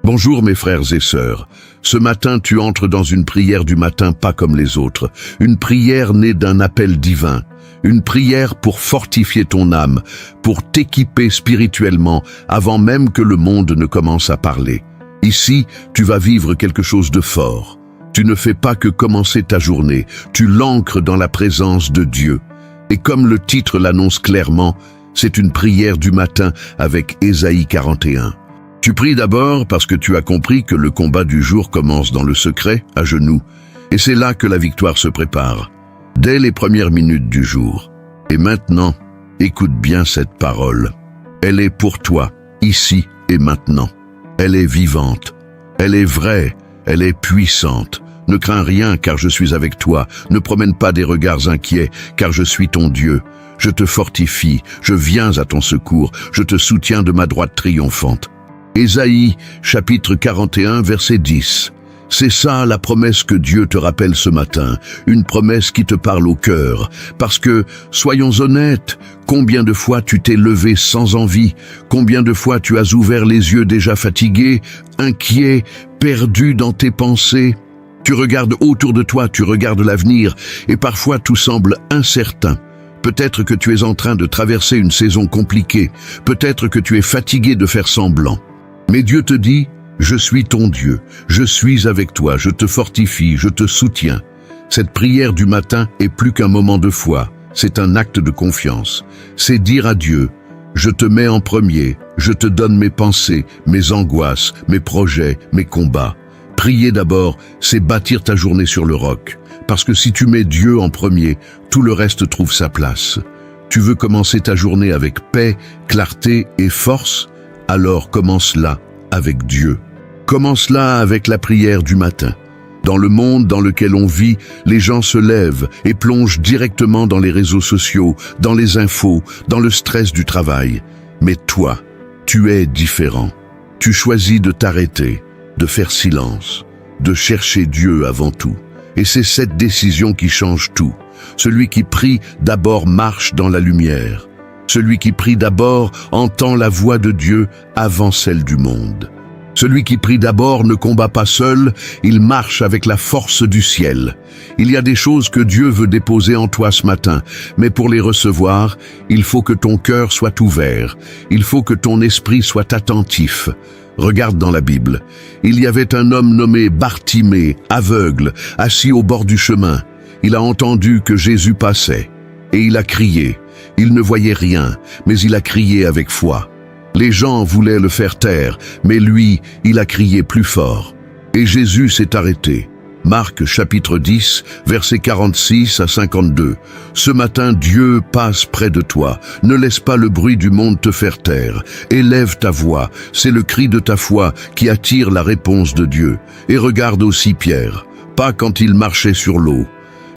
Bonjour mes frères et sœurs. Ce matin, tu entres dans une prière du matin pas comme les autres. Une prière née d'un appel divin. Une prière pour fortifier ton âme, pour t'équiper spirituellement avant même que le monde ne commence à parler. Ici, tu vas vivre quelque chose de fort. Tu ne fais pas que commencer ta journée, tu l'ancres dans la présence de Dieu. Et comme le titre l'annonce clairement, c'est une prière du matin avec Ésaïe 41. Tu pries d'abord parce que tu as compris que le combat du jour commence dans le secret, à genoux, et c'est là que la victoire se prépare, dès les premières minutes du jour. Et maintenant, écoute bien cette parole. Elle est pour toi, ici et maintenant. Elle est vivante, elle est vraie, elle est puissante. Ne crains rien car je suis avec toi, ne promène pas des regards inquiets car je suis ton Dieu. Je te fortifie, je viens à ton secours, je te soutiens de ma droite triomphante. Ésaïe, chapitre 41, verset 10. C'est ça la promesse que Dieu te rappelle ce matin, une promesse qui te parle au cœur. Parce que, soyons honnêtes, combien de fois tu t'es levé sans envie, combien de fois tu as ouvert les yeux déjà fatigué, inquiet, perdu dans tes pensées. Tu regardes autour de toi, tu regardes l'avenir, et parfois tout semble incertain. Peut-être que tu es en train de traverser une saison compliquée, peut-être que tu es fatigué de faire semblant. Mais Dieu te dit, je suis ton Dieu, je suis avec toi, je te fortifie, je te soutiens. Cette prière du matin est plus qu'un moment de foi, c'est un acte de confiance. C'est dire à Dieu, je te mets en premier, je te donne mes pensées, mes angoisses, mes projets, mes combats. Prier d'abord, c'est bâtir ta journée sur le roc. Parce que si tu mets Dieu en premier, tout le reste trouve sa place. Tu veux commencer ta journée avec paix, clarté et force? Alors commence-la avec Dieu. Commence-la avec la prière du matin. Dans le monde dans lequel on vit, les gens se lèvent et plongent directement dans les réseaux sociaux, dans les infos, dans le stress du travail. Mais toi, tu es différent. Tu choisis de t'arrêter, de faire silence, de chercher Dieu avant tout. Et c'est cette décision qui change tout. Celui qui prie d'abord marche dans la lumière. Celui qui prie d'abord entend la voix de Dieu avant celle du monde. Celui qui prie d'abord ne combat pas seul, il marche avec la force du ciel. Il y a des choses que Dieu veut déposer en toi ce matin, mais pour les recevoir, il faut que ton cœur soit ouvert, il faut que ton esprit soit attentif. Regarde dans la Bible, il y avait un homme nommé Bartimée, aveugle, assis au bord du chemin. Il a entendu que Jésus passait, et il a crié. Il ne voyait rien, mais il a crié avec foi. Les gens voulaient le faire taire, mais lui, il a crié plus fort. Et Jésus s'est arrêté. Marc chapitre 10, versets 46 à 52. Ce matin, Dieu passe près de toi. Ne laisse pas le bruit du monde te faire taire. Élève ta voix. C'est le cri de ta foi qui attire la réponse de Dieu. Et regarde aussi Pierre, pas quand il marchait sur l'eau,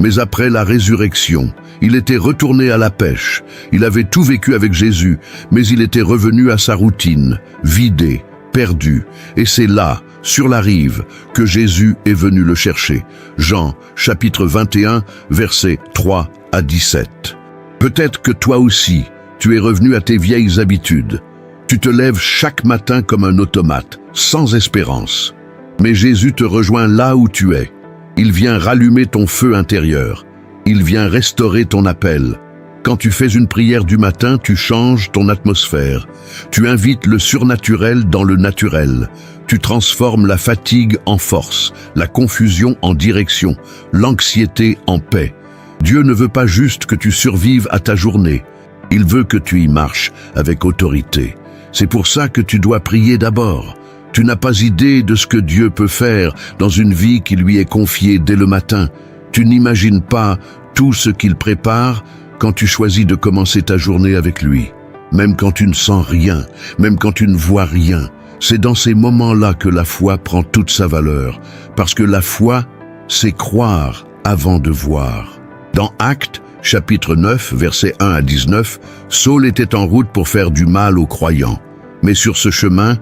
mais après la résurrection. Il était retourné à la pêche. Il avait tout vécu avec Jésus, mais il était revenu à sa routine, vidé, perdu. Et c'est là, sur la rive, que Jésus est venu le chercher. Jean, chapitre 21, versets 3 à 17. Peut-être que toi aussi, tu es revenu à tes vieilles habitudes. Tu te lèves chaque matin comme un automate, sans espérance. Mais Jésus te rejoint là où tu es. Il vient rallumer ton feu intérieur. Il vient restaurer ton appel. Quand tu fais une prière du matin, tu changes ton atmosphère. Tu invites le surnaturel dans le naturel. Tu transformes la fatigue en force, la confusion en direction, l'anxiété en paix. Dieu ne veut pas juste que tu survives à ta journée. Il veut que tu y marches avec autorité. C'est pour ça que tu dois prier d'abord. Tu n'as pas idée de ce que Dieu peut faire dans une vie qui lui est confiée dès le matin. Tu n'imagines pas tout ce qu'il prépare quand tu choisis de commencer ta journée avec lui. Même quand tu ne sens rien, même quand tu ne vois rien, c'est dans ces moments-là que la foi prend toute sa valeur. Parce que la foi, c'est croire avant de voir. Dans Actes, chapitre 9, versets 1 à 19, Saul était en route pour faire du mal aux croyants. Mais sur ce chemin,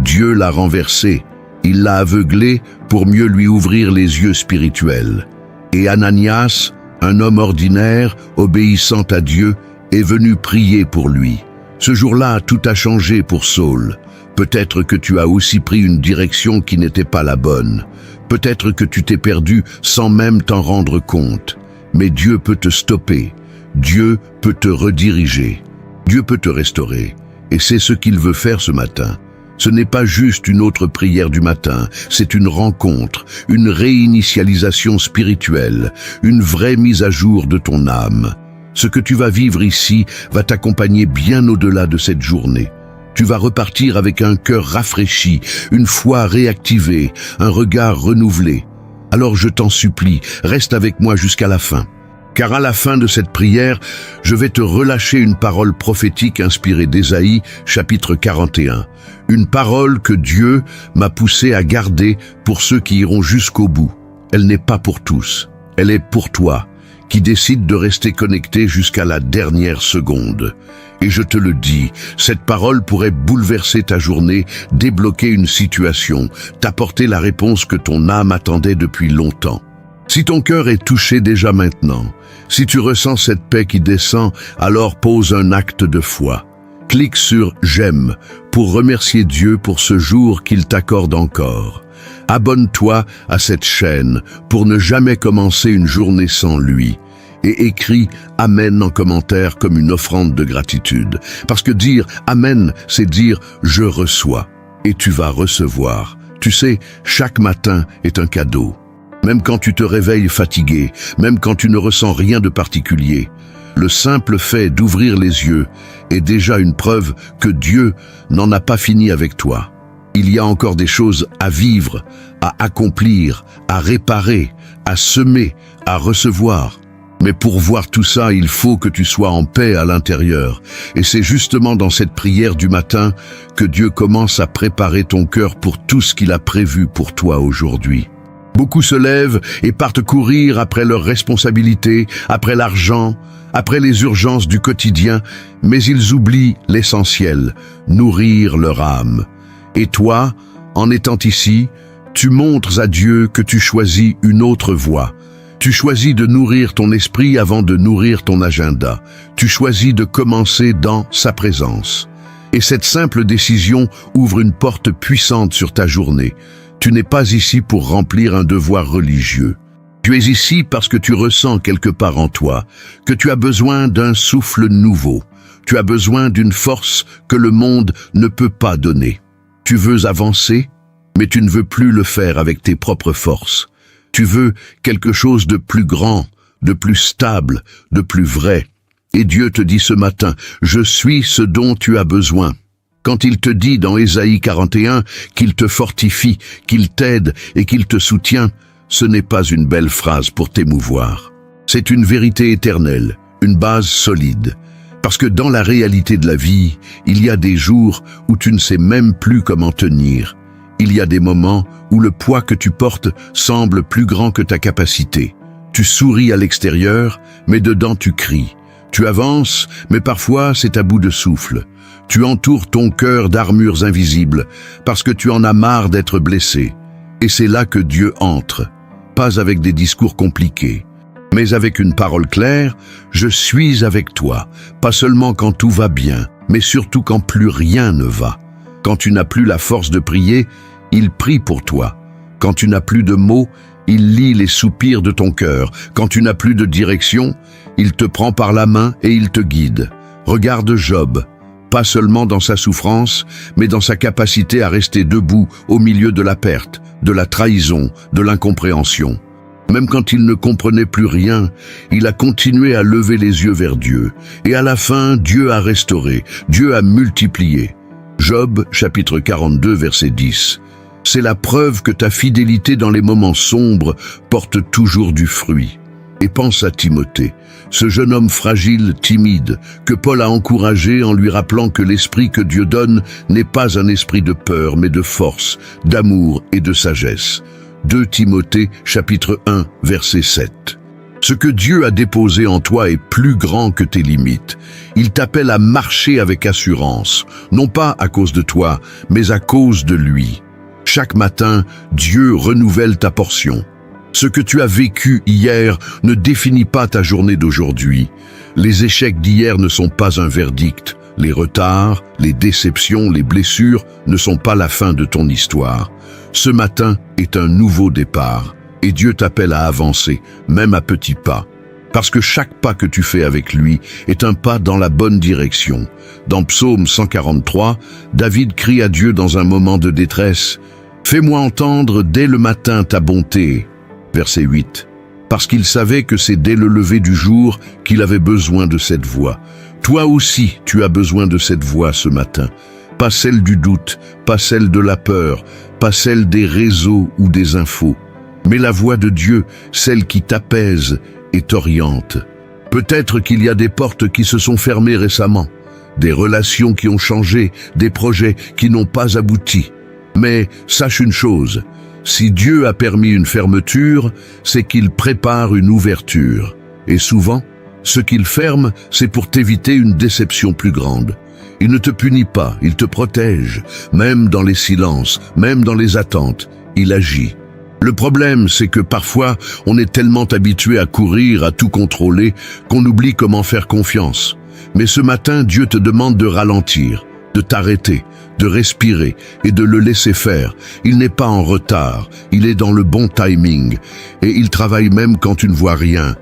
Dieu l'a renversé. Il l'a aveuglé pour mieux lui ouvrir les yeux spirituels. Et Ananias, un homme ordinaire, obéissant à Dieu, est venu prier pour lui. Ce jour-là, tout a changé pour Saul. Peut-être que tu as aussi pris une direction qui n'était pas la bonne. Peut-être que tu t'es perdu sans même t'en rendre compte. Mais Dieu peut te stopper. Dieu peut te rediriger. Dieu peut te restaurer. Et c'est ce qu'il veut faire ce matin. Ce n'est pas juste une autre prière du matin, c'est une rencontre, une réinitialisation spirituelle, une vraie mise à jour de ton âme. Ce que tu vas vivre ici va t'accompagner bien au-delà de cette journée. Tu vas repartir avec un cœur rafraîchi, une foi réactivée, un regard renouvelé. Alors je t'en supplie, reste avec moi jusqu'à la fin. Car à la fin de cette prière, je vais te relâcher une parole prophétique inspirée d'Ésaïe, chapitre 41. Une parole que Dieu m'a poussé à garder pour ceux qui iront jusqu'au bout. Elle n'est pas pour tous, elle est pour toi, qui décide de rester connecté jusqu'à la dernière seconde. Et je te le dis, cette parole pourrait bouleverser ta journée, débloquer une situation, t'apporter la réponse que ton âme attendait depuis longtemps. Si ton cœur est touché déjà maintenant, si tu ressens cette paix qui descend, alors pose un acte de foi. Clique sur « J'aime » pour remercier Dieu pour ce jour qu'il t'accorde encore. Abonne-toi à cette chaîne pour ne jamais commencer une journée sans lui. Et écris « Amen » en commentaire comme une offrande de gratitude. Parce que dire « Amen », c'est dire « Je reçois » et tu vas recevoir. Tu sais, chaque matin est un cadeau. Même quand tu te réveilles fatigué, même quand tu ne ressens rien de particulier, le simple fait d'ouvrir les yeux est déjà une preuve que Dieu n'en a pas fini avec toi. Il y a encore des choses à vivre, à accomplir, à réparer, à semer, à recevoir. Mais pour voir tout ça, il faut que tu sois en paix à l'intérieur. Et c'est justement dans cette prière du matin que Dieu commence à préparer ton cœur pour tout ce qu'il a prévu pour toi aujourd'hui. Beaucoup se lèvent et partent courir après leurs responsabilités, après l'argent, après les urgences du quotidien, mais ils oublient l'essentiel, nourrir leur âme. Et toi, en étant ici, tu montres à Dieu que tu choisis une autre voie. Tu choisis de nourrir ton esprit avant de nourrir ton agenda. Tu choisis de commencer dans sa présence. Et cette simple décision ouvre une porte puissante sur ta journée. Tu n'es pas ici pour remplir un devoir religieux. Tu es ici parce que tu ressens quelque part en toi que tu as besoin d'un souffle nouveau. Tu as besoin d'une force que le monde ne peut pas donner. Tu veux avancer, mais tu ne veux plus le faire avec tes propres forces. Tu veux quelque chose de plus grand, de plus stable, de plus vrai. Et Dieu te dit ce matin, « Je suis ce dont tu as besoin ». Quand il te dit dans Ésaïe 41 qu'il te fortifie, qu'il t'aide et qu'il te soutient, ce n'est pas une belle phrase pour t'émouvoir. C'est une vérité éternelle, une base solide. Parce que dans la réalité de la vie, il y a des jours où tu ne sais même plus comment tenir. Il y a des moments où le poids que tu portes semble plus grand que ta capacité. Tu souris à l'extérieur, mais dedans tu cries. Tu avances, mais parfois c'est à bout de souffle. Tu entoures ton cœur d'armures invisibles, parce que tu en as marre d'être blessé. Et c'est là que Dieu entre, pas avec des discours compliqués, mais avec une parole claire, « Je suis avec toi », pas seulement quand tout va bien, mais surtout quand plus rien ne va. Quand tu n'as plus la force de prier, il prie pour toi. Quand tu n'as plus de mots, il lit les soupirs de ton cœur. Quand tu n'as plus de direction, il te prend par la main et il te guide. Regarde Job, pas seulement dans sa souffrance, mais dans sa capacité à rester debout au milieu de la perte, de la trahison, de l'incompréhension. Même quand il ne comprenait plus rien, il a continué à lever les yeux vers Dieu. Et à la fin, Dieu a restauré, Dieu a multiplié. Job, chapitre 42, verset 10. C'est la preuve que ta fidélité dans les moments sombres porte toujours du fruit. Et pense à Timothée, ce jeune homme fragile, timide, que Paul a encouragé en lui rappelant que l'esprit que Dieu donne n'est pas un esprit de peur, mais de force, d'amour et de sagesse. 2 Timothée, chapitre 1, verset 7. Ce que Dieu a déposé en toi est plus grand que tes limites. Il t'appelle à marcher avec assurance, non pas à cause de toi, mais à cause de lui. Chaque matin, Dieu renouvelle ta portion. Ce que tu as vécu hier ne définit pas ta journée d'aujourd'hui. Les échecs d'hier ne sont pas un verdict. Les retards, les déceptions, les blessures ne sont pas la fin de ton histoire. Ce matin est un nouveau départ et Dieu t'appelle à avancer, même à petits pas. Parce que chaque pas que tu fais avec lui est un pas dans la bonne direction. Dans Psaume 143, David crie à Dieu dans un moment de détresse. « Fais-moi entendre dès le matin ta bonté. » Verset 8. Parce qu'il savait que c'est dès le lever du jour qu'il avait besoin de cette voix. Toi aussi, tu as besoin de cette voix ce matin. Pas celle du doute, pas celle de la peur, pas celle des réseaux ou des infos, mais la voix de Dieu, celle qui t'apaise et t'oriente. Peut-être qu'il y a des portes qui se sont fermées récemment, des relations qui ont changé, des projets qui n'ont pas abouti. Mais sache une chose, si Dieu a permis une fermeture, c'est qu'il prépare une ouverture. Et souvent, ce qu'il ferme, c'est pour t'éviter une déception plus grande. Il ne te punit pas, il te protège, même dans les silences, même dans les attentes, il agit. Le problème, c'est que parfois, on est tellement habitué à courir, à tout contrôler, qu'on oublie comment faire confiance. Mais ce matin, Dieu te demande de ralentir, de t'arrêter, de respirer et de le laisser faire. Il n'est pas en retard, il est dans le bon timing et il travaille même quand tu ne vois rien.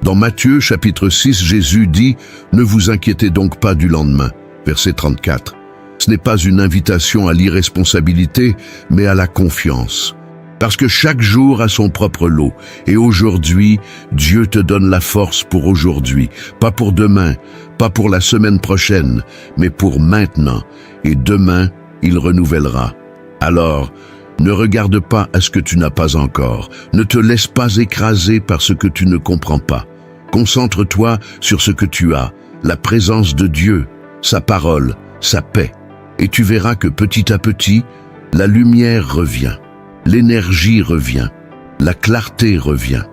Dans Matthieu chapitre 6, Jésus dit « Ne vous inquiétez donc pas du lendemain » verset 34. Ce n'est pas une invitation à l'irresponsabilité, mais à la confiance. Parce que chaque jour a son propre lot. Et aujourd'hui, Dieu te donne la force pour aujourd'hui. Pas pour demain, pas pour la semaine prochaine, mais pour maintenant. Et demain, il renouvellera. Alors, ne regarde pas à ce que tu n'as pas encore. Ne te laisse pas écraser par ce que tu ne comprends pas. Concentre-toi sur ce que tu as, la présence de Dieu, sa parole, sa paix. Et tu verras que petit à petit, la lumière revient. L'énergie revient, la clarté revient.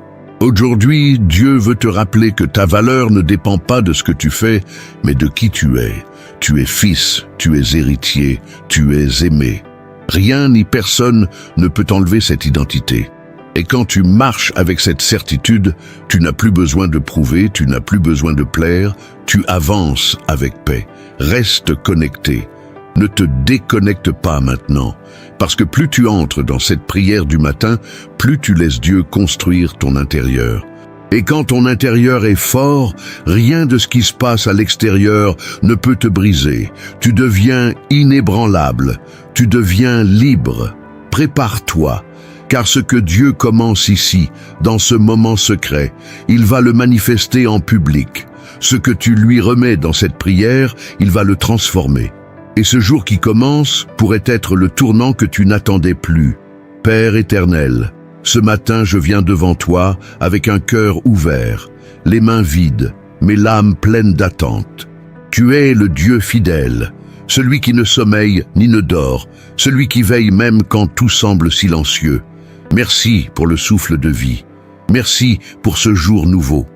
Aujourd'hui, Dieu veut te rappeler que ta valeur ne dépend pas de ce que tu fais, mais de qui tu es. Tu es fils, tu es héritier, tu es aimé. Rien ni personne ne peut enlever cette identité. Et quand tu marches avec cette certitude, tu n'as plus besoin de prouver, tu n'as plus besoin de plaire, tu avances avec paix. Reste connecté. Ne te déconnecte pas maintenant, parce que plus tu entres dans cette prière du matin, plus tu laisses Dieu construire ton intérieur. Et quand ton intérieur est fort, rien de ce qui se passe à l'extérieur ne peut te briser. Tu deviens inébranlable, tu deviens libre. Prépare-toi, car ce que Dieu commence ici, dans ce moment secret, il va le manifester en public. Ce que tu lui remets dans cette prière, il va le transformer. Et ce jour qui commence pourrait être le tournant que tu n'attendais plus. Père éternel, ce matin je viens devant toi avec un cœur ouvert, les mains vides, mais l'âme pleine d'attente. Tu es le Dieu fidèle, celui qui ne sommeille ni ne dort, celui qui veille même quand tout semble silencieux. Merci pour le souffle de vie. Merci pour ce jour nouveau.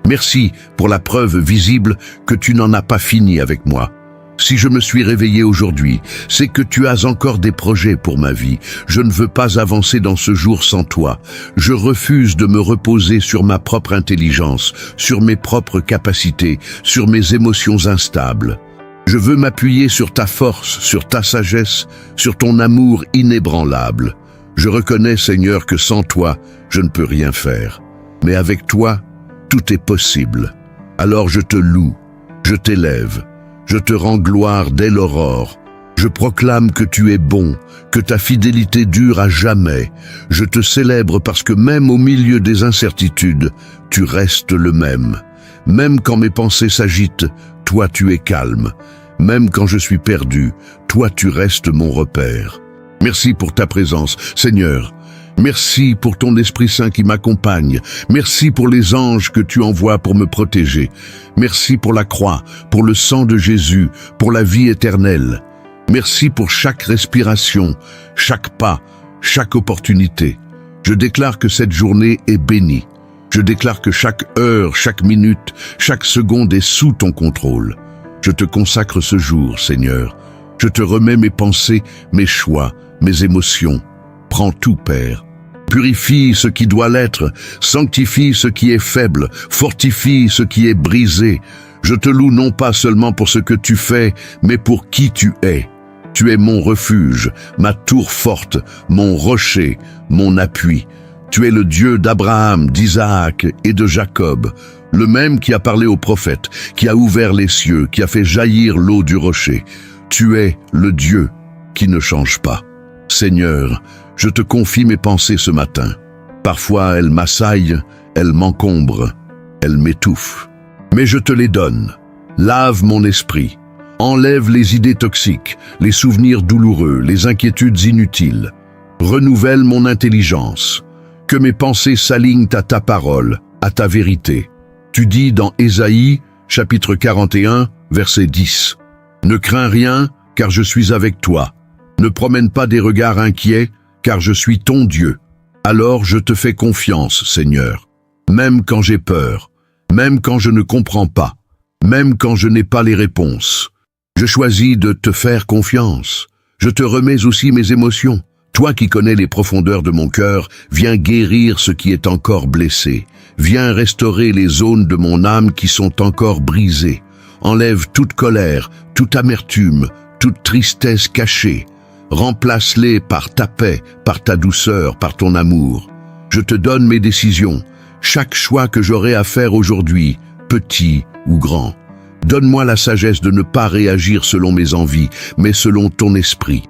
Merci pour la preuve visible que tu n'en as pas fini avec moi. Si je me suis réveillé aujourd'hui, c'est que tu as encore des projets pour ma vie. Je ne veux pas avancer dans ce jour sans toi. Je refuse de me reposer sur ma propre intelligence, sur mes propres capacités, sur mes émotions instables. Je veux m'appuyer sur ta force, sur ta sagesse, sur ton amour inébranlable. Je reconnais, Seigneur, que sans toi, je ne peux rien faire. Mais avec toi, tout est possible. Alors je te loue, je t'élève. Je te rends gloire dès l'aurore. Je proclame que tu es bon, que ta fidélité dure à jamais. Je te célèbre parce que même au milieu des incertitudes, tu restes le même. Même quand mes pensées s'agitent, toi tu es calme. Même quand je suis perdu, toi tu restes mon repère. Merci pour ta présence, Seigneur. Merci pour ton Esprit Saint qui m'accompagne. Merci pour les anges que tu envoies pour me protéger. Merci pour la croix, pour le sang de Jésus, pour la vie éternelle. Merci pour chaque respiration, chaque pas, chaque opportunité. Je déclare que cette journée est bénie. Je déclare que chaque heure, chaque minute, chaque seconde est sous ton contrôle. Je te consacre ce jour, Seigneur. Je te remets mes pensées, mes choix, mes émotions. Prends tout, Père. Purifie ce qui doit l'être, sanctifie ce qui est faible, fortifie ce qui est brisé. Je te loue non pas seulement pour ce que tu fais, mais pour qui tu es. Tu es mon refuge, ma tour forte, mon rocher, mon appui. Tu es le Dieu d'Abraham, d'Isaac et de Jacob, le même qui a parlé aux prophètes, qui a ouvert les cieux, qui a fait jaillir l'eau du rocher. Tu es le Dieu qui ne change pas. Seigneur, je te confie mes pensées ce matin. Parfois elles m'assaillent, elles m'encombrent, elles m'étouffent. Mais je te les donne. Lave mon esprit. Enlève les idées toxiques, les souvenirs douloureux, les inquiétudes inutiles. Renouvelle mon intelligence. Que mes pensées s'alignent à ta parole, à ta vérité. Tu dis dans Ésaïe, chapitre 41, verset 10. Ne crains rien, car je suis avec toi. Ne promène pas des regards inquiets, car je suis ton Dieu. Alors je te fais confiance, Seigneur. Même quand j'ai peur, même quand je ne comprends pas, même quand je n'ai pas les réponses. Je choisis de te faire confiance. Je te remets aussi mes émotions. Toi qui connais les profondeurs de mon cœur, viens guérir ce qui est encore blessé. Viens restaurer les zones de mon âme qui sont encore brisées. Enlève toute colère, toute amertume, toute tristesse cachée. Remplace-les par ta paix, par ta douceur, par ton amour. Je te donne mes décisions, chaque choix que j'aurai à faire aujourd'hui, petit ou grand. Donne-moi la sagesse de ne pas réagir selon mes envies, mais selon ton esprit.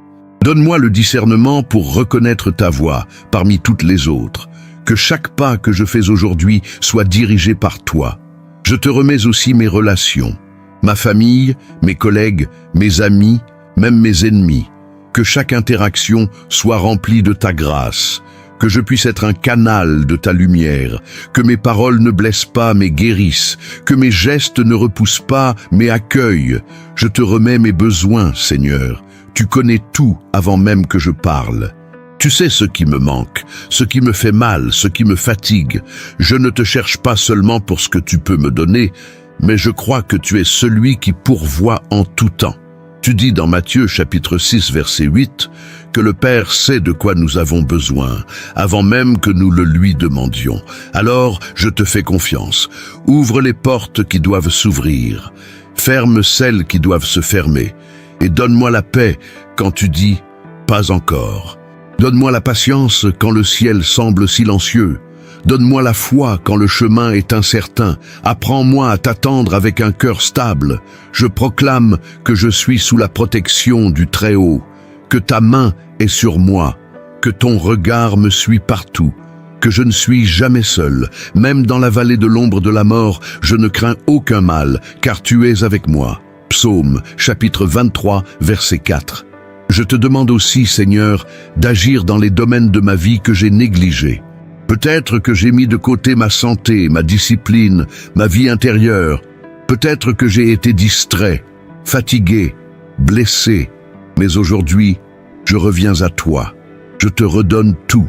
Donne-moi le discernement pour reconnaître ta voix parmi toutes les autres. Que chaque pas que je fais aujourd'hui soit dirigé par toi. Je te remets aussi mes relations, ma famille, mes collègues, mes amis, même mes ennemis. Que chaque interaction soit remplie de ta grâce. Que je puisse être un canal de ta lumière. Que mes paroles ne blessent pas mais guérissent. Que mes gestes ne repoussent pas mais accueillent. Je te remets mes besoins, Seigneur. Tu connais tout avant même que je parle. Tu sais ce qui me manque, ce qui me fait mal, ce qui me fatigue. Je ne te cherche pas seulement pour ce que tu peux me donner, mais je crois que tu es celui qui pourvoit en tout temps. Tu dis dans Matthieu chapitre 6 verset 8 que le Père sait de quoi nous avons besoin, avant même que nous le lui demandions. Alors je te fais confiance. Ouvre les portes qui doivent s'ouvrir. Ferme celles qui doivent se fermer. Et donne-moi la paix quand tu dis « pas encore ». Donne-moi la patience quand le ciel semble silencieux. Donne-moi la foi quand le chemin est incertain. Apprends-moi à t'attendre avec un cœur stable. Je proclame que je suis sous la protection du Très-Haut, que ta main est sur moi, que ton regard me suit partout, que je ne suis jamais seul. Même dans la vallée de l'ombre de la mort, je ne crains aucun mal, car tu es avec moi. Psaume, chapitre 23, verset 4. Je te demande aussi, Seigneur, d'agir dans les domaines de ma vie que j'ai négligés. Peut-être que j'ai mis de côté ma santé, ma discipline, ma vie intérieure. Peut-être que j'ai été distrait, fatigué, blessé. Mais aujourd'hui, je reviens à toi. Je te redonne tout,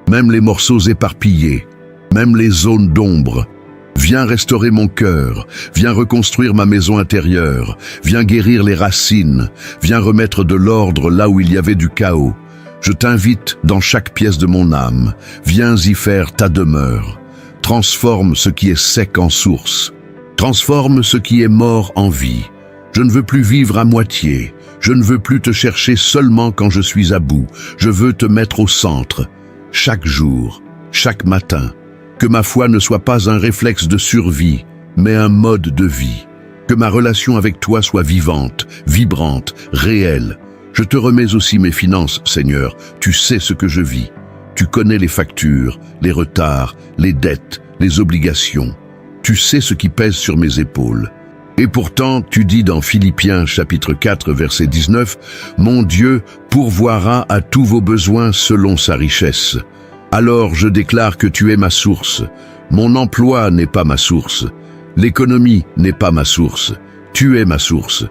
même les morceaux éparpillés, même les zones d'ombre. Viens restaurer mon cœur, viens reconstruire ma maison intérieure, viens guérir les racines, viens remettre de l'ordre là où il y avait du chaos. Je t'invite dans chaque pièce de mon âme, viens y faire ta demeure. Transforme ce qui est sec en source, transforme ce qui est mort en vie. Je ne veux plus vivre à moitié, je ne veux plus te chercher seulement quand je suis à bout, je veux te mettre au centre, chaque jour, chaque matin. Que ma foi ne soit pas un réflexe de survie, mais un mode de vie. Que ma relation avec toi soit vivante, vibrante, réelle. Je te remets aussi mes finances, Seigneur. Tu sais ce que je vis. Tu connais les factures, les retards, les dettes, les obligations. Tu sais ce qui pèse sur mes épaules. Et pourtant, tu dis dans Philippiens chapitre 4 verset 19, « Mon Dieu pourvoira à tous vos besoins selon sa richesse. » Alors je déclare que tu es ma source. Mon emploi n'est pas ma source. L'économie n'est pas ma source. Tu es ma source.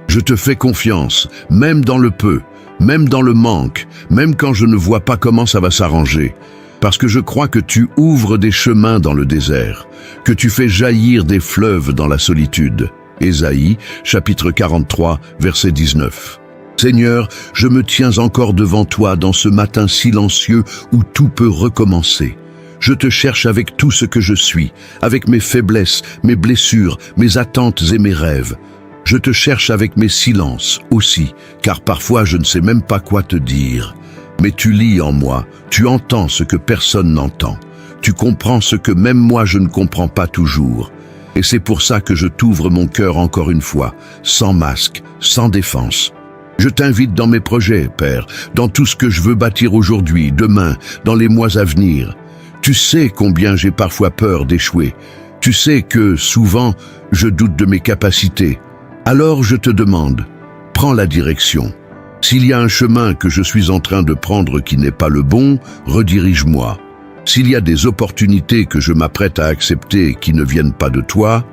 Je te fais confiance, même dans le peu, même dans le manque, même quand je ne vois pas comment ça va s'arranger. Parce que je crois que tu ouvres des chemins dans le désert, que tu fais jaillir des fleuves dans la solitude. Ésaïe, chapitre 43, verset 19. Seigneur, je me tiens encore devant toi dans ce matin silencieux où tout peut recommencer. Je te cherche avec tout ce que je suis, avec mes faiblesses, mes blessures, mes attentes et mes rêves. Je te cherche avec mes silences aussi, car parfois je ne sais même pas quoi te dire. Mais tu lis en moi, tu entends ce que personne n'entend. Tu comprends ce que même moi je ne comprends pas toujours. Et c'est pour ça que je t'ouvre mon cœur encore une fois, sans masque, sans défense. Je t'invite dans mes projets, Père, dans tout ce que je veux bâtir aujourd'hui, demain, dans les mois à venir. Tu sais combien j'ai parfois peur d'échouer. Tu sais que, souvent, je doute de mes capacités. Alors je te demande, prends la direction. S'il y a un chemin que je suis en train de prendre qui n'est pas le bon, redirige-moi. S'il y a des opportunités que je m'apprête à accepter qui ne viennent pas de toi,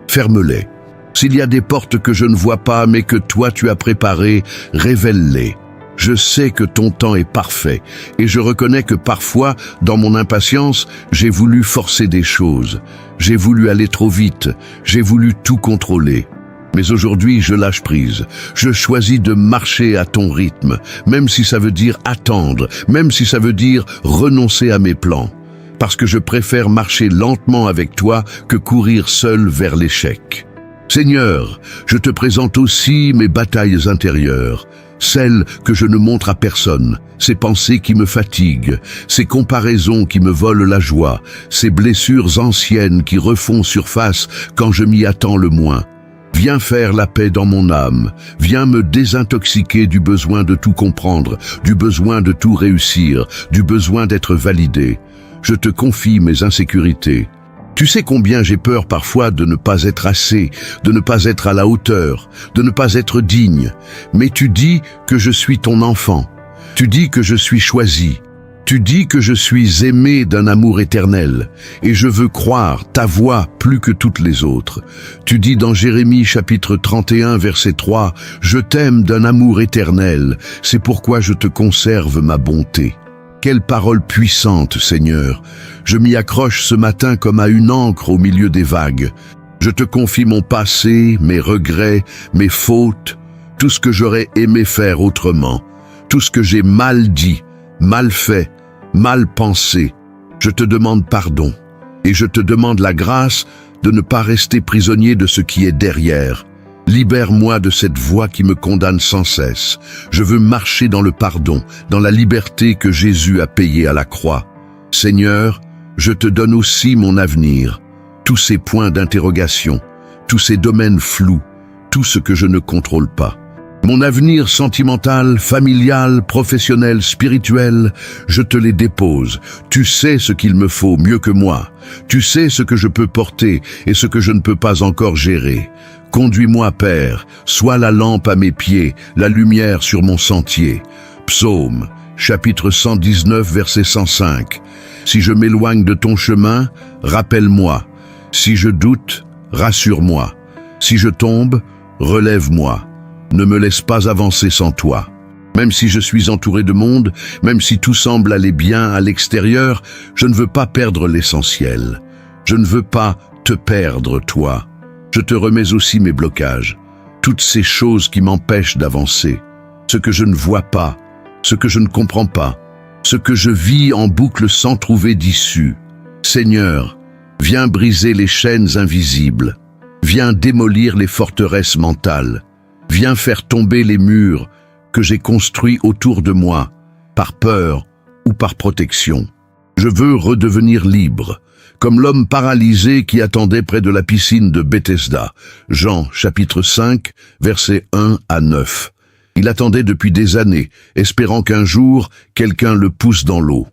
ferme-les. S'il y a des portes que je ne vois pas mais que toi tu as préparées, révèle-les. Je sais que ton temps est parfait et je reconnais que parfois, dans mon impatience, j'ai voulu forcer des choses. J'ai voulu aller trop vite, j'ai voulu tout contrôler. Mais aujourd'hui, je lâche prise. Je choisis de marcher à ton rythme, même si ça veut dire attendre, même si ça veut dire renoncer à mes plans. Parce que je préfère marcher lentement avec toi que courir seul vers l'échec. Seigneur, je te présente aussi mes batailles intérieures, celles que je ne montre à personne, ces pensées qui me fatiguent, ces comparaisons qui me volent la joie, ces blessures anciennes qui refont surface quand je m'y attends le moins. Viens faire la paix dans mon âme, viens me désintoxiquer du besoin de tout comprendre, du besoin de tout réussir, du besoin d'être validé. Je te confie mes insécurités. Tu sais combien j'ai peur parfois de ne pas être assez, de ne pas être à la hauteur, de ne pas être digne. Mais tu dis que je suis ton enfant. Tu dis que je suis choisi. Tu dis que je suis aimé d'un amour éternel. Et je veux croire ta voix plus que toutes les autres. Tu dis dans Jérémie chapitre 31 verset 3, « Je t'aime d'un amour éternel. C'est pourquoi je te conserve ma bonté. » Quelle parole puissante, Seigneur! Je m'y accroche ce matin comme à une ancre au milieu des vagues. Je te confie mon passé, mes regrets, mes fautes, tout ce que j'aurais aimé faire autrement, tout ce que j'ai mal dit, mal fait, mal pensé. Je te demande pardon et je te demande la grâce de ne pas rester prisonnier de ce qui est derrière. Libère-moi de cette voix qui me condamne sans cesse. Je veux marcher dans le pardon, dans la liberté que Jésus a payée à la croix. Seigneur, je te donne aussi mon avenir, tous ces points d'interrogation, tous ces domaines flous, tout ce que je ne contrôle pas. Mon avenir sentimental, familial, professionnel, spirituel, je te les dépose. Tu sais ce qu'il me faut mieux que moi. Tu sais ce que je peux porter et ce que je ne peux pas encore gérer. Conduis-moi, Père, sois la lampe à mes pieds, la lumière sur mon sentier. Psaume, chapitre 119, verset 105. Si je m'éloigne de ton chemin, rappelle-moi. Si je doute, rassure-moi. Si je tombe, relève-moi. Ne me laisse pas avancer sans toi. Même si je suis entouré de monde, même si tout semble aller bien à l'extérieur, je ne veux pas perdre l'essentiel. Je ne veux pas te perdre, toi. Je te remets aussi mes blocages, toutes ces choses qui m'empêchent d'avancer, ce que je ne vois pas, ce que je ne comprends pas, ce que je vis en boucle sans trouver d'issue. Seigneur, viens briser les chaînes invisibles, viens démolir les forteresses mentales, viens faire tomber les murs que j'ai construits autour de moi, par peur ou par protection. Je veux redevenir libre, comme l'homme paralysé qui attendait près de la piscine de Bethesda. Jean, chapitre 5, versets 1 à 9. Il attendait depuis des années, espérant qu'un jour, quelqu'un le pousse dans l'eau.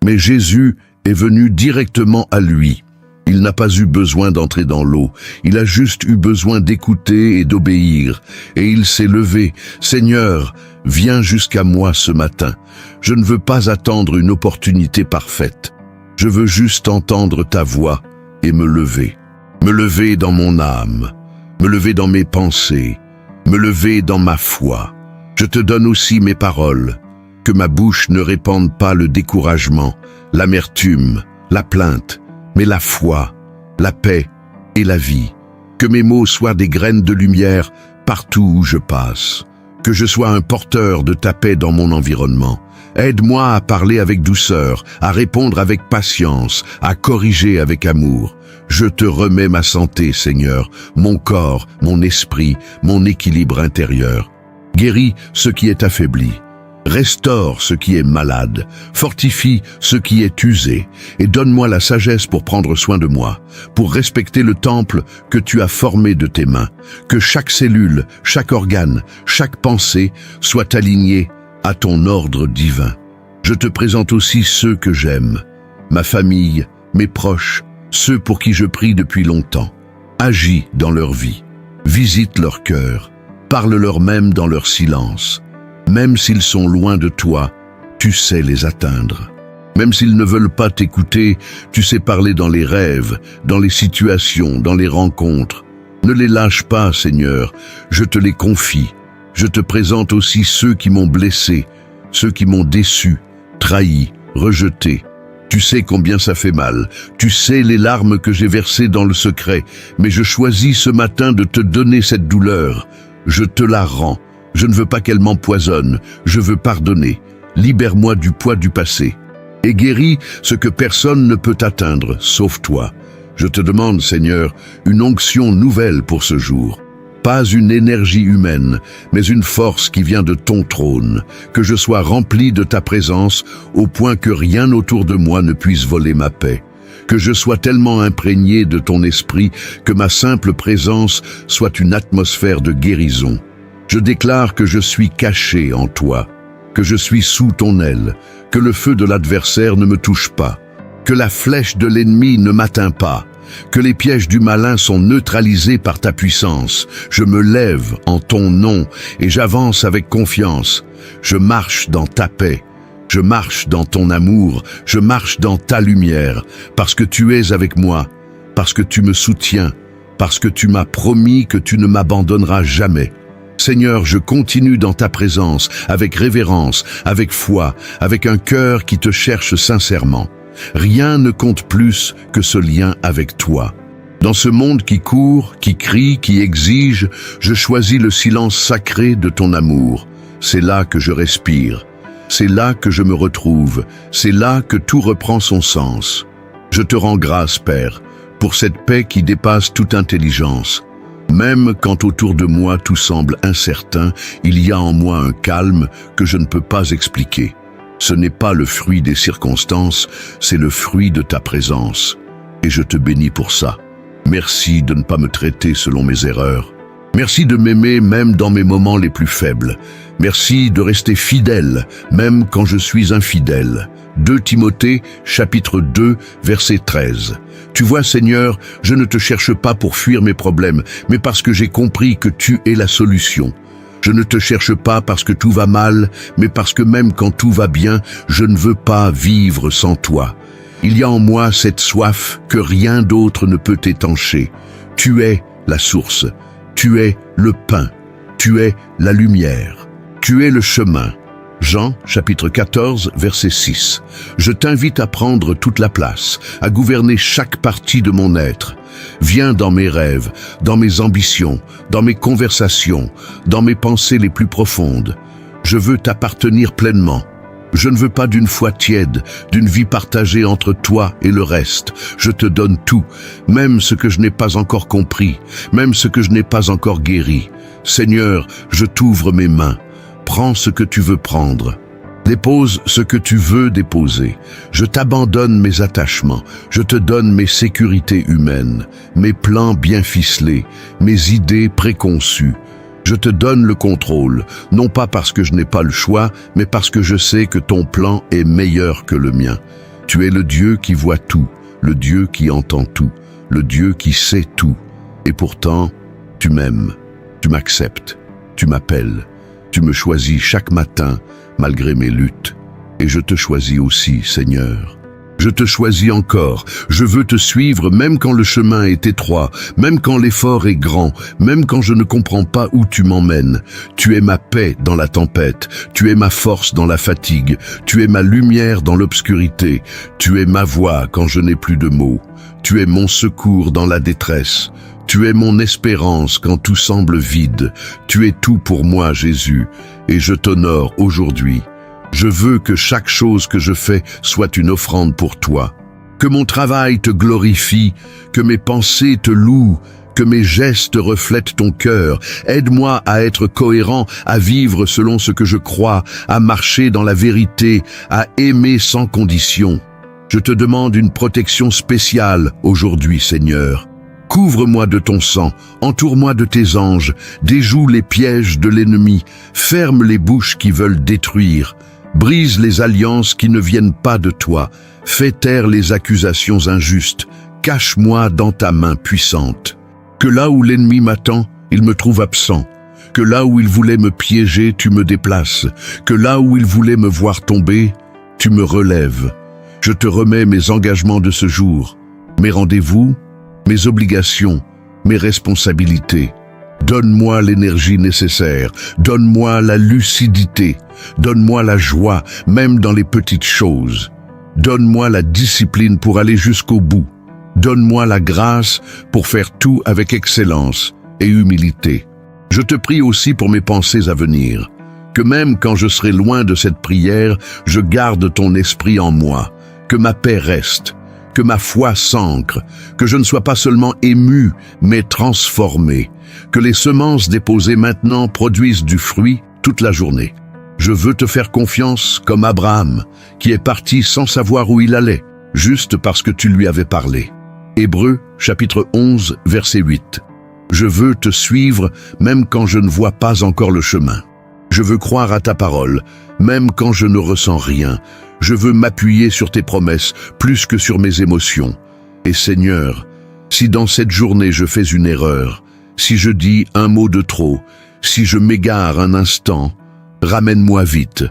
Mais Jésus est venu directement à lui. Il n'a pas eu besoin d'entrer dans l'eau, il a juste eu besoin d'écouter et d'obéir. Et il s'est levé. « Seigneur, viens jusqu'à moi ce matin. Je ne veux pas attendre une opportunité parfaite. Je veux juste entendre ta voix et me lever. Me lever dans mon âme, me lever dans mes pensées, me lever dans ma foi. Je te donne aussi mes paroles, que ma bouche ne répande pas le découragement, l'amertume, la plainte, mais la foi, la paix et la vie. Que mes mots soient des graines de lumière partout où je passe. Que je sois un porteur de ta paix dans mon environnement. Aide-moi à parler avec douceur, à répondre avec patience, à corriger avec amour. Je te remets ma santé, Seigneur, mon corps, mon esprit, mon équilibre intérieur. Guéris ce qui est affaibli. Restaure ce qui est malade, fortifie ce qui est usé, et donne-moi la sagesse pour prendre soin de moi, pour respecter le temple que tu as formé de tes mains, que chaque cellule, chaque organe, chaque pensée soit alignée à ton ordre divin. Je te présente aussi ceux que j'aime, ma famille, mes proches, ceux pour qui je prie depuis longtemps. Agis dans leur vie, visite leur cœur, parle-leur même dans leur silence. Même s'ils sont loin de toi, tu sais les atteindre. Même s'ils ne veulent pas t'écouter, tu sais parler dans les rêves, dans les situations, dans les rencontres. Ne les lâche pas, Seigneur, je te les confie. Je te présente aussi ceux qui m'ont blessé, ceux qui m'ont déçu, trahi, rejeté. Tu sais combien ça fait mal, tu sais les larmes que j'ai versées dans le secret, mais je choisis ce matin de te donner cette douleur. Je te la rends. Je ne veux pas qu'elle m'empoisonne, je veux pardonner. Libère-moi du poids du passé. Et guéris ce que personne ne peut atteindre, sauf toi. Je te demande, Seigneur, une onction nouvelle pour ce jour. Pas une énergie humaine, mais une force qui vient de ton trône. Que je sois rempli de ta présence, au point que rien autour de moi ne puisse voler ma paix. Que je sois tellement imprégné de ton esprit que ma simple présence soit une atmosphère de guérison. Je déclare que je suis caché en toi, que je suis sous ton aile, que le feu de l'adversaire ne me touche pas, que la flèche de l'ennemi ne m'atteint pas, que les pièges du malin sont neutralisés par ta puissance. Je me lève en ton nom et j'avance avec confiance. Je marche dans ta paix, je marche dans ton amour, je marche dans ta lumière, parce que tu es avec moi, parce que tu me soutiens, parce que tu m'as promis que tu ne m'abandonneras jamais. Seigneur, je continue dans ta présence, avec révérence, avec foi, avec un cœur qui te cherche sincèrement. Rien ne compte plus que ce lien avec toi. Dans ce monde qui court, qui crie, qui exige, je choisis le silence sacré de ton amour. C'est là que je respire. C'est là que je me retrouve. C'est là que tout reprend son sens. Je te rends grâce, Père, pour cette paix qui dépasse toute intelligence. Même quand autour de moi tout semble incertain, il y a en moi un calme que je ne peux pas expliquer. Ce n'est pas le fruit des circonstances, c'est le fruit de ta présence. Et je te bénis pour ça. Merci de ne pas me traiter selon mes erreurs. Merci de m'aimer même dans mes moments les plus faibles. Merci de rester fidèle, même quand je suis infidèle. 2 Timothée, chapitre 2, verset 13. Tu vois, Seigneur, je ne te cherche pas pour fuir mes problèmes, mais parce que j'ai compris que tu es la solution. Je ne te cherche pas parce que tout va mal, mais parce que même quand tout va bien, je ne veux pas vivre sans toi. Il y a en moi cette soif que rien d'autre ne peut étancher. Tu es la source, tu es le pain, tu es la lumière, tu es le chemin. Jean, chapitre 14, verset 6. Je t'invite à prendre toute la place, à gouverner chaque partie de mon être. Viens dans mes rêves, dans mes ambitions, dans mes conversations, dans mes pensées les plus profondes. Je veux t'appartenir pleinement. Je ne veux pas d'une foi tiède, d'une vie partagée entre toi et le reste. Je te donne tout, même ce que je n'ai pas encore compris, même ce que je n'ai pas encore guéri. Seigneur, je t'ouvre mes mains. Prends ce que tu veux prendre. Dépose ce que tu veux déposer. Je t'abandonne mes attachements. Je te donne mes sécurités humaines, mes plans bien ficelés, mes idées préconçues. Je te donne le contrôle, non pas parce que je n'ai pas le choix, mais parce que je sais que ton plan est meilleur que le mien. Tu es le Dieu qui voit tout, le Dieu qui entend tout, le Dieu qui sait tout. Et pourtant, tu m'aimes, tu m'acceptes, tu m'appelles. Tu me choisis chaque matin, malgré mes luttes. Et je te choisis aussi, Seigneur. Je te choisis encore. Je veux te suivre même quand le chemin est étroit, même quand l'effort est grand, même quand je ne comprends pas où tu m'emmènes. Tu es ma paix dans la tempête. Tu es ma force dans la fatigue. Tu es ma lumière dans l'obscurité. Tu es ma voix quand je n'ai plus de mots. Tu es mon secours dans la détresse. Tu es mon espérance quand tout semble vide. Tu es tout pour moi, Jésus, et je t'honore aujourd'hui. Je veux que chaque chose que je fais soit une offrande pour toi. Que mon travail te glorifie, que mes pensées te louent, que mes gestes reflètent ton cœur. Aide-moi à être cohérent, à vivre selon ce que je crois, à marcher dans la vérité, à aimer sans condition. Je te demande une protection spéciale aujourd'hui, Seigneur. Couvre-moi de ton sang, entoure-moi de tes anges, déjoue les pièges de l'ennemi, ferme les bouches qui veulent détruire, brise les alliances qui ne viennent pas de toi, fais taire les accusations injustes, cache-moi dans ta main puissante. Que là où l'ennemi m'attend, il me trouve absent. Que là où il voulait me piéger, tu me déplaces. Que là où il voulait me voir tomber, tu me relèves. Je te remets mes engagements de ce jour, mes rendez-vous, mes obligations, mes responsabilités. Donne-moi l'énergie nécessaire, donne-moi la lucidité, donne-moi la joie, même dans les petites choses. Donne-moi la discipline pour aller jusqu'au bout. Donne-moi la grâce pour faire tout avec excellence et humilité. Je te prie aussi pour mes pensées à venir, que même quand je serai loin de cette prière, je garde ton esprit en moi, que ma paix reste, que ma foi s'ancre, que je ne sois pas seulement ému, mais transformé, que les semences déposées maintenant produisent du fruit toute la journée. Je veux te faire confiance comme Abraham, qui est parti sans savoir où il allait, juste parce que tu lui avais parlé. Hébreux, chapitre 11, verset 8. Je veux te suivre même quand je ne vois pas encore le chemin. Je veux croire à ta parole, même quand je ne ressens rien. Je veux m'appuyer sur tes promesses, plus que sur mes émotions. Et Seigneur, si dans cette journée je fais une erreur, si je dis un mot de trop, si je m'égare un instant, ramène-moi vite.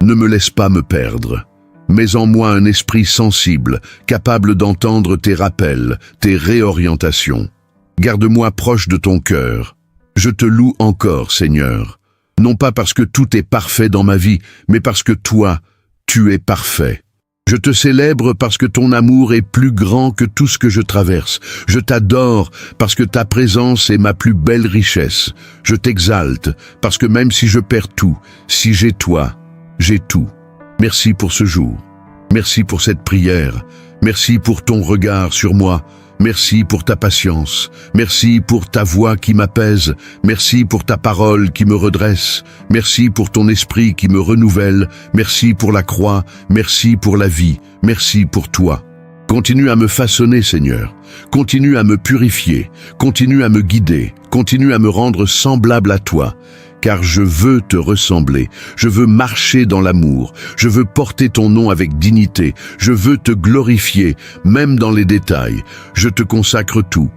Ne me laisse pas me perdre. Mets en moi un esprit sensible, capable d'entendre tes rappels, tes réorientations. Garde-moi proche de ton cœur. Je te loue encore, Seigneur. Non pas parce que tout est parfait dans ma vie, mais parce que toi, tu es parfait. Je te célèbre parce que ton amour est plus grand que tout ce que je traverse. Je t'adore parce que ta présence est ma plus belle richesse. Je t'exalte parce que même si je perds tout, si j'ai toi, j'ai tout. Merci pour ce jour. Merci pour cette prière. Merci pour ton regard sur moi. Merci pour ta patience. Merci pour ta voix qui m'apaise. Merci pour ta parole qui me redresse. Merci pour ton esprit qui me renouvelle. Merci pour la croix. Merci pour la vie. Merci pour toi. Continue à me façonner, Seigneur. Continue à me purifier. Continue à me guider. Continue à me rendre semblable à toi. Car je veux te ressembler, je veux marcher dans l'amour, je veux porter ton nom avec dignité, je veux te glorifier, même dans les détails. Je te consacre tout,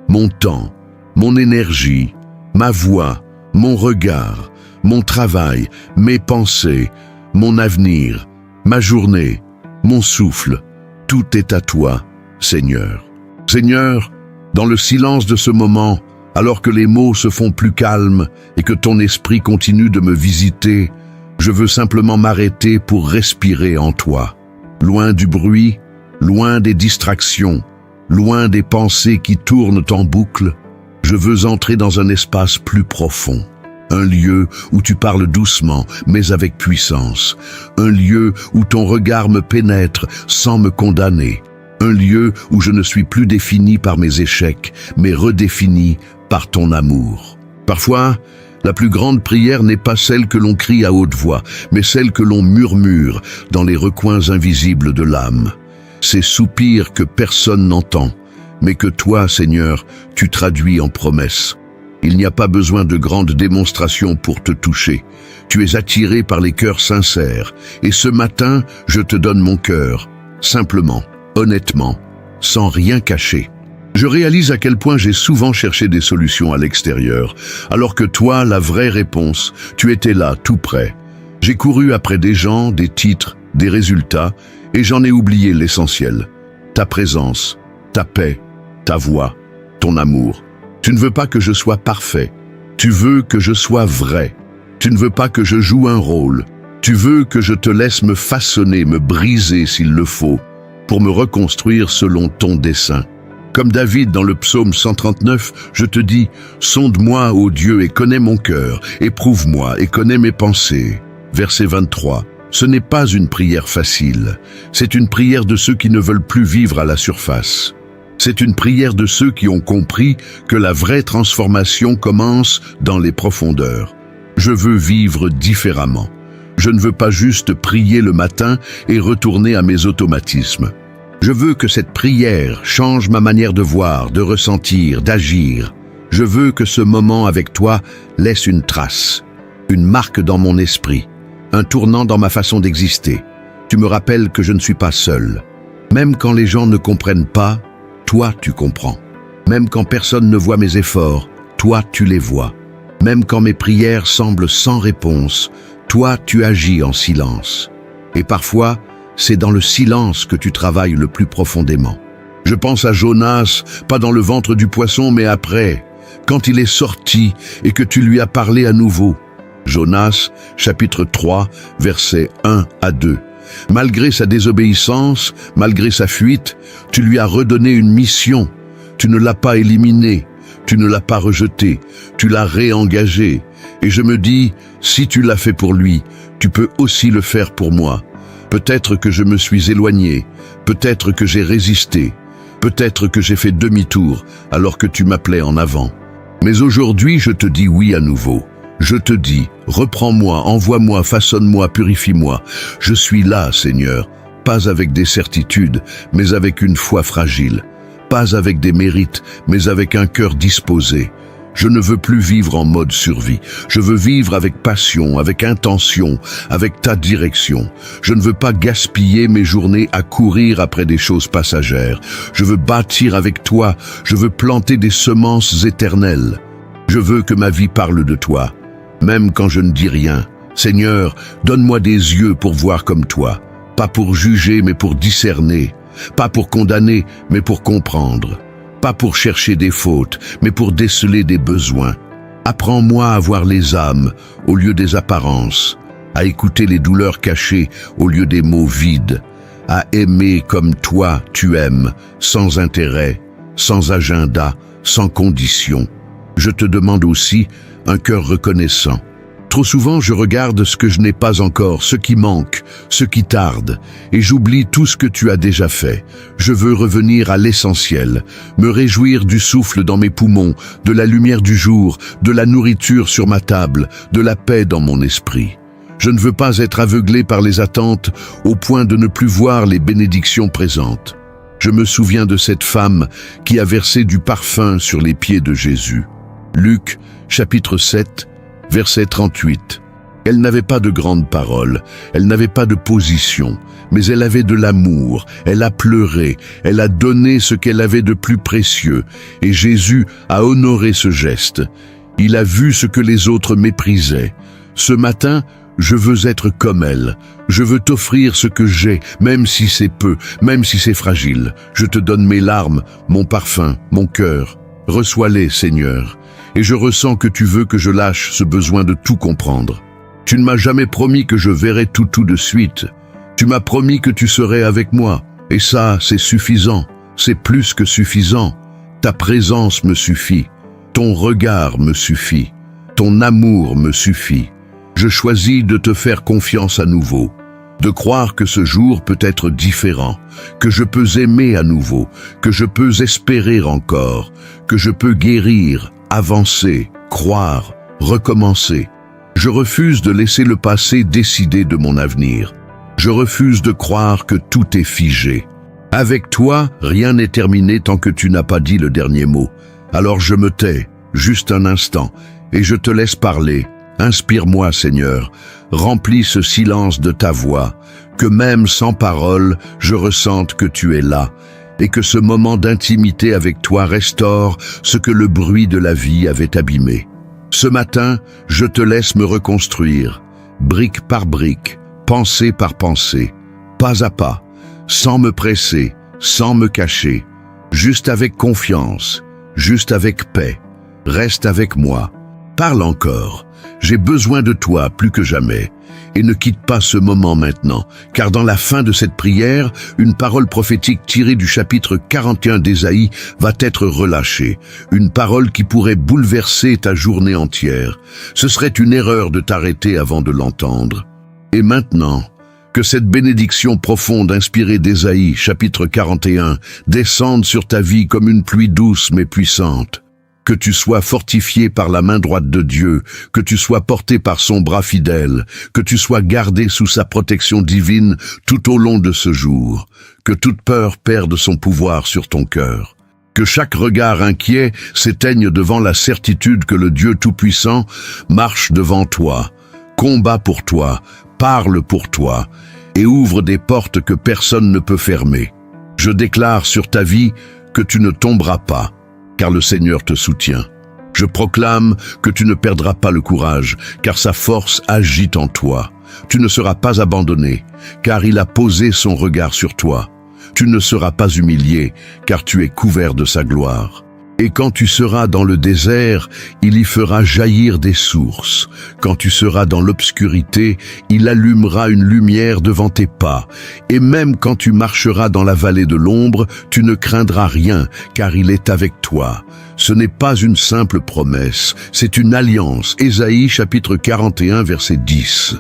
mon temps, mon énergie, ma voix, mon regard, mon travail, mes pensées, mon avenir, ma journée, mon souffle. Tout est à toi, Seigneur. Seigneur, dans le silence de ce moment, alors que les mots se font plus calmes et que ton esprit continue de me visiter, je veux simplement m'arrêter pour respirer en toi. Loin du bruit, loin des distractions, loin des pensées qui tournent en boucle, je veux entrer dans un espace plus profond. Un lieu où tu parles doucement, mais avec puissance. Un lieu où ton regard me pénètre sans me condamner. Un lieu où je ne suis plus défini par mes échecs, mais redéfini par ton amour. Parfois, la plus grande prière n'est pas celle que l'on crie à haute voix, mais celle que l'on murmure dans les recoins invisibles de l'âme. Ces soupirs que personne n'entend, mais que toi, Seigneur, tu traduis en promesses. Il n'y a pas besoin de grandes démonstrations pour te toucher. Tu es attiré par les cœurs sincères, et ce matin, je te donne mon cœur, simplement, honnêtement, sans rien cacher. Je réalise à quel point j'ai souvent cherché des solutions à l'extérieur, alors que toi, la vraie réponse, tu étais là, tout près. J'ai couru après des gens, des titres, des résultats, et j'en ai oublié l'essentiel. Ta présence, ta paix, ta voix, ton amour. Tu ne veux pas que je sois parfait. Tu veux que je sois vrai. Tu ne veux pas que je joue un rôle. Tu veux que je te laisse me façonner, me briser s'il le faut, pour me reconstruire selon ton dessein. Comme David dans le psaume 139, je te dis, sonde-moi, ô Dieu, et connais mon cœur, éprouve-moi et connais mes pensées. Verset 23. Ce n'est pas une prière facile, c'est une prière de ceux qui ne veulent plus vivre à la surface. C'est une prière de ceux qui ont compris que la vraie transformation commence dans les profondeurs. Je veux vivre différemment. Je ne veux pas juste prier le matin et retourner à mes automatismes. Je veux que cette prière change ma manière de voir, de ressentir, d'agir. Je veux que ce moment avec toi laisse une trace, une marque dans mon esprit, un tournant dans ma façon d'exister. Tu me rappelles que je ne suis pas seul. Même quand les gens ne comprennent pas, toi tu comprends. Même quand personne ne voit mes efforts, toi tu les vois. Même quand mes prières semblent sans réponse, toi tu agis en silence. Et parfois, c'est dans le silence que tu travailles le plus profondément. Je pense à Jonas, pas dans le ventre du poisson, mais après, quand il est sorti et que tu lui as parlé à nouveau. Jonas, chapitre 3, versets 1 à 2. Malgré sa désobéissance, malgré sa fuite, tu lui as redonné une mission. Tu ne l'as pas éliminé, tu ne l'as pas rejeté, tu l'as réengagé. Et je me dis, si tu l'as fait pour lui, tu peux aussi le faire pour moi. Peut-être que je me suis éloigné, peut-être que j'ai résisté, peut-être que j'ai fait demi-tour alors que tu m'appelais en avant. Mais aujourd'hui, je te dis oui à nouveau. Je te dis, reprends-moi, envoie-moi, façonne-moi, purifie-moi. Je suis là, Seigneur, pas avec des certitudes, mais avec une foi fragile. Pas avec des mérites, mais avec un cœur disposé. Je ne veux plus vivre en mode survie. Je veux vivre avec passion, avec intention, avec ta direction. Je ne veux pas gaspiller mes journées à courir après des choses passagères. Je veux bâtir avec toi. Je veux planter des semences éternelles. Je veux que ma vie parle de toi. Même quand je ne dis rien, Seigneur, donne-moi des yeux pour voir comme toi, pas pour juger mais pour discerner, pas pour condamner mais pour comprendre, pas pour chercher des fautes mais pour déceler des besoins. Apprends-moi à voir les âmes au lieu des apparences, à écouter les douleurs cachées au lieu des mots vides, à aimer comme toi tu aimes, sans intérêt, sans agenda, sans condition. Je te demande aussi un cœur reconnaissant. Trop souvent, je regarde ce que je n'ai pas encore, ce qui manque, ce qui tarde, et j'oublie tout ce que tu as déjà fait. Je veux revenir à l'essentiel, me réjouir du souffle dans mes poumons, de la lumière du jour, de la nourriture sur ma table, de la paix dans mon esprit. Je ne veux pas être aveuglé par les attentes au point de ne plus voir les bénédictions présentes. Je me souviens de cette femme qui a versé du parfum sur les pieds de Jésus. Luc, chapitre 7, verset 38. Elle n'avait pas de grandes paroles, elle n'avait pas de position, mais elle avait de l'amour, elle a pleuré, elle a donné ce qu'elle avait de plus précieux, et Jésus a honoré ce geste. Il a vu ce que les autres méprisaient. Ce matin, je veux être comme elle. Je veux t'offrir ce que j'ai, même si c'est peu, même si c'est fragile. Je te donne mes larmes, mon parfum, mon cœur. Reçois-les, Seigneur. Et je ressens que tu veux que je lâche ce besoin de tout comprendre. Tu ne m'as jamais promis que je verrais tout de suite. Tu m'as promis que tu serais avec moi. Et ça, c'est suffisant. C'est plus que suffisant. Ta présence me suffit. Ton regard me suffit. Ton amour me suffit. Je choisis de te faire confiance à nouveau. De croire que ce jour peut être différent, que je peux aimer à nouveau, que je peux espérer encore, que je peux guérir, avancer, croire, recommencer. Je refuse de laisser le passé décider de mon avenir. Je refuse de croire que tout est figé. Avec toi, rien n'est terminé tant que tu n'as pas dit le dernier mot. Alors je me tais, juste un instant, et je te laisse parler. Inspire-moi, Seigneur, remplis ce silence de ta voix, que même sans parole, je ressente que tu es là, et que ce moment d'intimité avec toi restaure ce que le bruit de la vie avait abîmé. Ce matin, je te laisse me reconstruire, brique par brique, pensée par pensée, pas à pas, sans me presser, sans me cacher, juste avec confiance, juste avec paix. Reste avec moi. Parle encore. J'ai besoin de toi plus que jamais. Et ne quitte pas ce moment maintenant, car dans la fin de cette prière, une parole prophétique tirée du chapitre 41 d'Ésaïe va être relâchée. Une parole qui pourrait bouleverser ta journée entière. Ce serait une erreur de t'arrêter avant de l'entendre. Et maintenant, que cette bénédiction profonde inspirée d'Ésaïe, chapitre 41, descende sur ta vie comme une pluie douce mais puissante. Que tu sois fortifié par la main droite de Dieu, que tu sois porté par son bras fidèle, que tu sois gardé sous sa protection divine tout au long de ce jour, que toute peur perde son pouvoir sur ton cœur. Que chaque regard inquiet s'éteigne devant la certitude que le Dieu Tout-Puissant marche devant toi, combat pour toi, parle pour toi et ouvre des portes que personne ne peut fermer. Je déclare sur ta vie que tu ne tomberas pas, car le Seigneur te soutient. Je proclame que tu ne perdras pas le courage, car sa force agit en toi. Tu ne seras pas abandonné, car il a posé son regard sur toi. Tu ne seras pas humilié, car tu es couvert de sa gloire. Et quand tu seras dans le désert, il y fera jaillir des sources. Quand tu seras dans l'obscurité, il allumera une lumière devant tes pas. Et même quand tu marcheras dans la vallée de l'ombre, tu ne craindras rien, car il est avec toi. Ce n'est pas une simple promesse, c'est une alliance. Ésaïe chapitre 41 verset 10.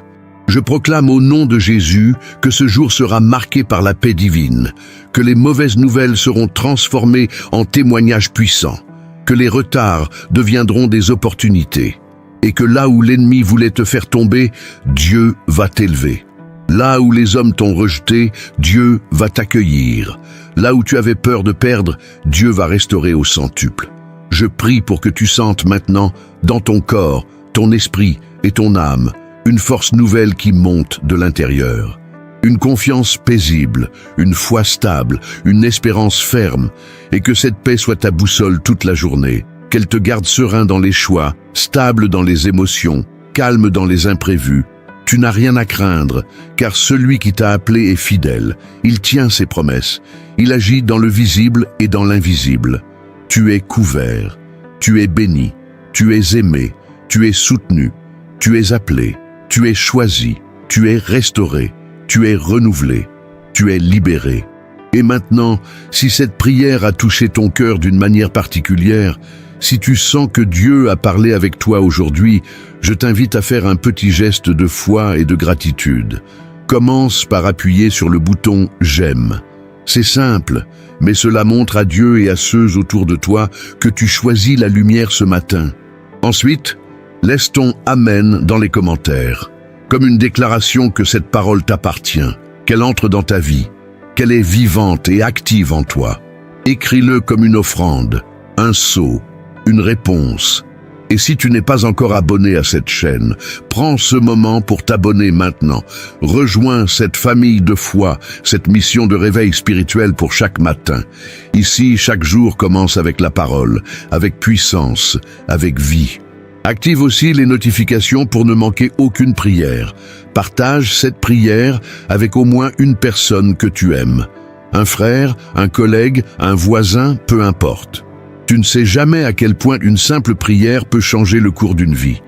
Je proclame au nom de Jésus que ce jour sera marqué par la paix divine, que les mauvaises nouvelles seront transformées en témoignages puissants, que les retards deviendront des opportunités, et que là où l'ennemi voulait te faire tomber, Dieu va t'élever. Là où les hommes t'ont rejeté, Dieu va t'accueillir. Là où tu avais peur de perdre, Dieu va restaurer au centuple. Je prie pour que tu sentes maintenant, dans ton corps, ton esprit et ton âme, une force nouvelle qui monte de l'intérieur. Une confiance paisible, une foi stable, une espérance ferme, et que cette paix soit ta boussole toute la journée, qu'elle te garde serein dans les choix, stable dans les émotions, calme dans les imprévus. Tu n'as rien à craindre, car celui qui t'a appelé est fidèle. Il tient ses promesses. Il agit dans le visible et dans l'invisible. Tu es couvert, tu es béni, tu es aimé, tu es soutenu, tu es appelé. Tu es choisi, tu es restauré, tu es renouvelé, tu es libéré. Et maintenant, si cette prière a touché ton cœur d'une manière particulière, si tu sens que Dieu a parlé avec toi aujourd'hui, je t'invite à faire un petit geste de foi et de gratitude. Commence par appuyer sur le bouton « J'aime ». C'est simple, mais cela montre à Dieu et à ceux autour de toi que tu choisis la lumière ce matin. Ensuite, laisse ton « Amen » dans les commentaires, comme une déclaration que cette parole t'appartient, qu'elle entre dans ta vie, qu'elle est vivante et active en toi. Écris-le comme une offrande, un sceau, une réponse. Et si tu n'es pas encore abonné à cette chaîne, prends ce moment pour t'abonner maintenant. Rejoins cette famille de foi, cette mission de réveil spirituel pour chaque matin. Ici, chaque jour commence avec la parole, avec puissance, avec vie. Active aussi les notifications pour ne manquer aucune prière. Partage cette prière avec au moins une personne que tu aimes. Un frère, un collègue, un voisin, peu importe. Tu ne sais jamais à quel point une simple prière peut changer le cours d'une vie.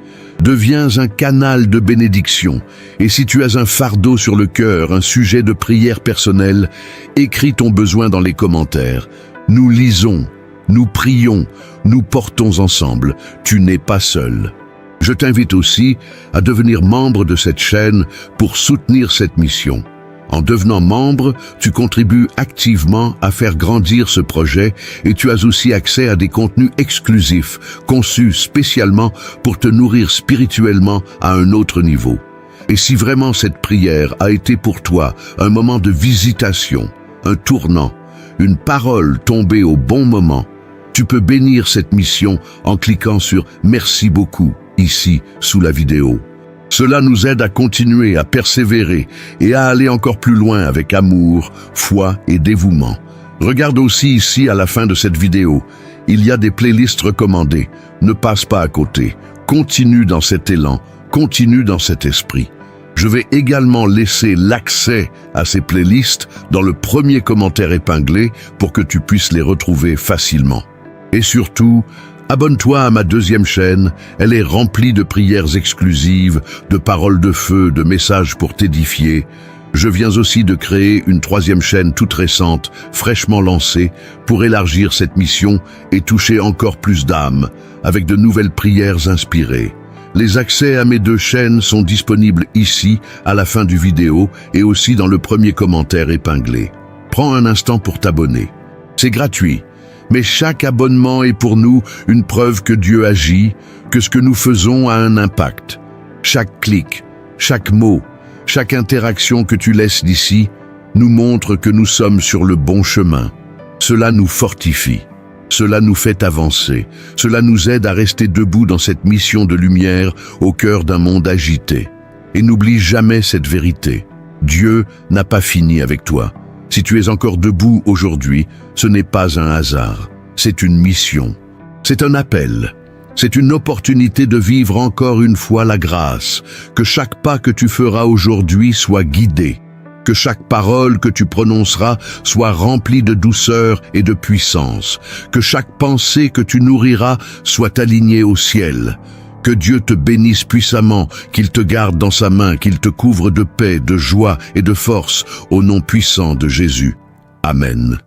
Deviens un canal de bénédiction. Et si tu as un fardeau sur le cœur, un sujet de prière personnelle, écris ton besoin dans les commentaires. Nous lisons. Nous prions, nous portons ensemble, tu n'es pas seul. Je t'invite aussi à devenir membre de cette chaîne pour soutenir cette mission. En devenant membre, tu contribues activement à faire grandir ce projet et tu as aussi accès à des contenus exclusifs, conçus spécialement pour te nourrir spirituellement à un autre niveau. Et si vraiment cette prière a été pour toi un moment de visitation, un tournant, une parole tombée au bon moment, tu peux bénir cette mission en cliquant sur « Merci beaucoup » ici, sous la vidéo. Cela nous aide à continuer, à persévérer et à aller encore plus loin avec amour, foi et dévouement. Regarde aussi ici à la fin de cette vidéo. Il y a des playlists recommandées. Ne passe pas à côté. Continue dans cet élan, continue dans cet esprit. Je vais également laisser l'accès à ces playlists dans le premier commentaire épinglé pour que tu puisses les retrouver facilement. Et surtout, Abonne-toi à ma deuxième chaîne, elle est remplie de prières exclusives, de paroles de feu, de messages pour t'édifier. Je viens aussi de créer une troisième chaîne toute récente, fraîchement lancée, pour élargir cette mission et toucher encore plus d'âmes, avec de nouvelles prières inspirées. Les accès à mes deux chaînes sont disponibles ici, à la fin du vidéo, et aussi dans le premier commentaire épinglé. Prends un instant pour t'abonner. C'est gratuit, mais chaque abonnement est pour nous une preuve que Dieu agit, que ce que nous faisons a un impact. Chaque clic, chaque mot, chaque interaction que tu laisses d'ici nous montre que nous sommes sur le bon chemin. Cela nous fortifie. Cela nous fait avancer. Cela nous aide à rester debout dans cette mission de lumière au cœur d'un monde agité. Et n'oublie jamais cette vérité. Dieu n'a pas fini avec toi. Si tu es encore debout aujourd'hui, ce n'est pas un hasard. C'est une mission. C'est un appel. C'est une opportunité de vivre encore une fois la grâce. Que chaque pas que tu feras aujourd'hui soit guidé. Que chaque parole que tu prononceras soit remplie de douceur et de puissance. Que chaque pensée que tu nourriras soit alignée au ciel. Que Dieu te bénisse puissamment, qu'il te garde dans sa main, qu'il te couvre de paix, de joie et de force, au nom puissant de Jésus. Amen.